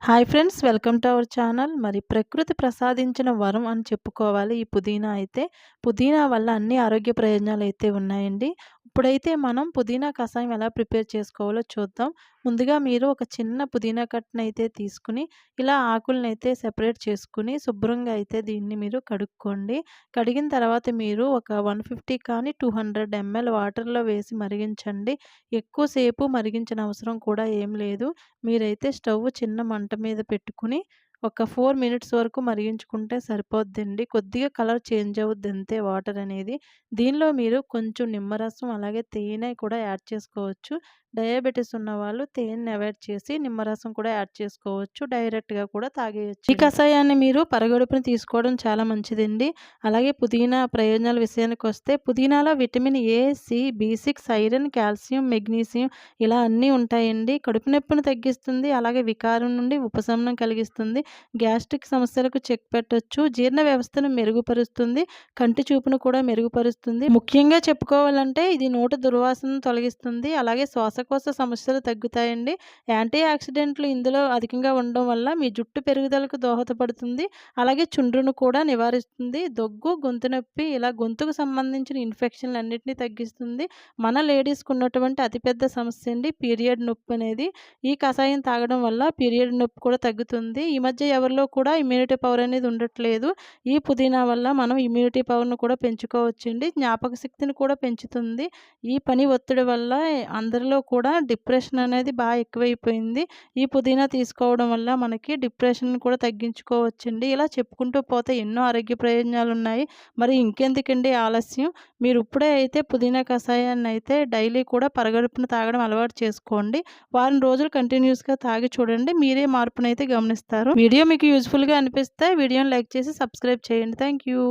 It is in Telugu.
Hi friends, welcome to our channel. మరి ప్రకృతి ప్రసాదించిన వరం అని చెప్పుకోవాలి ఈ పుదీనా అయితే. పుదీనా వల్ల అన్ని ఆరోగ్య ప్రయోజనాలు అయితే ఉన్నాయండి. ఇప్పుడైతే మనం పుదీనా కషాయం ఎలా ప్రిపేర్ చేసుకోవాలో చూద్దాం. ముందుగా మీరు ఒక చిన్న పుదీనా కట్టనైతే తీసుకుని ఇలా ఆకులనైతే సెపరేట్ చేసుకుని శుభ్రంగా అయితే దీన్ని మీరు కడుక్కోండి. కడిగిన తర్వాత మీరు ఒక 150 కానీ 200 ml వాటర్‌లో వేసి మరిగించండి. ఎక్కువసేపు మరిగించిన అవసరం కూడా ఏం లేదు. మీరైతే స్టవ్ చిన్న మంట మీద పెట్టుకుని ఒక 4 మినిట్స్ వరకు మరిగించుకుంటే సరిపోద్దండి. కొద్దిగా కలర్ చేంజ్ అవుద్ది అంతే వాటర్ అనేది. దీనిలో మీరు కొంచెం నిమ్మరసం అలాగే తేనె కూడా యాడ్ చేసుకోవచ్చు. డయాబెటిస్ ఉన్నవాళ్ళు తేనెని అవాయిడ్ చేసి నిమ్మరసం కూడా యాడ్ చేసుకోవచ్చు. డైరెక్ట్‌గా కూడా తాగేయొచ్చు. ఈ కషాయాన్ని మీరు పరగడుపున తీసుకోవడం చాలా మంచిదండి. అలాగే పుదీనా ప్రయోజనాల విషయానికొస్తే పుదీనాలో విటమిన్ ఏ, సి, బి6, ఐరన్, కాల్షియం, మెగ్నీషియం ఇలా అన్నీ ఉంటాయండి. కడుపు నొప్పిని తగ్గిస్తుంది. అలాగే వికారం నుండి ఉపశమనం కలిగిస్తుంది. గ్యాస్ట్రిక్ సమస్యలకు చెక్ పెట్టొచ్చు. జీర్ణ వ్యవస్థను మెరుగుపరుస్తుంది. కంటి చూపును కూడా మెరుగుపరుస్తుంది. ముఖ్యంగా చెప్పుకోవాలంటే ఇది నోటి దుర్వాసనను తొలగిస్తుంది. అలాగే శ్వాసకోశ సమస్యలు తగ్గుతాయండి. యాంటీ ఆక్సిడెంట్లు ఇందులో అధికంగా ఉండడం వల్ల మీ జుట్టు పెరుగుదలకు దోహదపడుతుంది. అలాగే చుండ్రును కూడా నివారిస్తుంది. దగ్గు, గొంతు నొప్పి ఇలా గొంతుకు సంబంధించిన ఇన్ఫెక్షన్‌లన్నిటిని తగ్గిస్తుంది. మన లేడీస్‌కి ఉన్నటువంటి అతిపెద్ద సమస్య అండి పీరియడ్ నొప్పి అనేది. ఈ కషాయం తాగడం వల్ల పీరియడ్ నొప్పి కూడా తగ్గుతుంది. ఈ మధ్య ఎవరిలో కూడా ఇమ్యూనిటీ పవర్ అనేది ఉండట్లేదు. ఈ పుదీనా వల్ల మనం ఇమ్యూనిటీ పవర్‌ను కూడా పెంచుకోవచ్చండి. జ్ఞాపక శక్తిని కూడా పెంచుతుంది. ఈ పని ఒత్తిడి వల్ల అందరిలో కూడా డిప్రెషన్ అనేది ఎక్కువైపోయింది. ఈ పుదీనా తీసుకోవడం వల్ల మనకి డిప్రెషన్‌ని కూడా తగ్గించుకోవచ్చండి. ఇలా చెప్పుకుంటూ పోతే ఎన్నో ఆరోగ్య ప్రయోజనాలున్నాయి. మరి ఇంకెందుకండి ఆలస్యం? మీరు ఇప్పుడే అయితే పుదీనా కషాయాన్ని అయితే డైలీ కూడా పరగడుపున తాగడం అలవాటు చేసుకోండి. వారం రోజులు కంటిన్యూస్‌గా తాగి చూడండి. మీరే మార్పునైతే గమనిస్తారు. వీడియో మీకు యూజ్‌ఫుల్‌గా అనిపిస్తే వీడియోని లైక్ చేసి సబ్స్క్రైబ్ చేయండి. Thank you.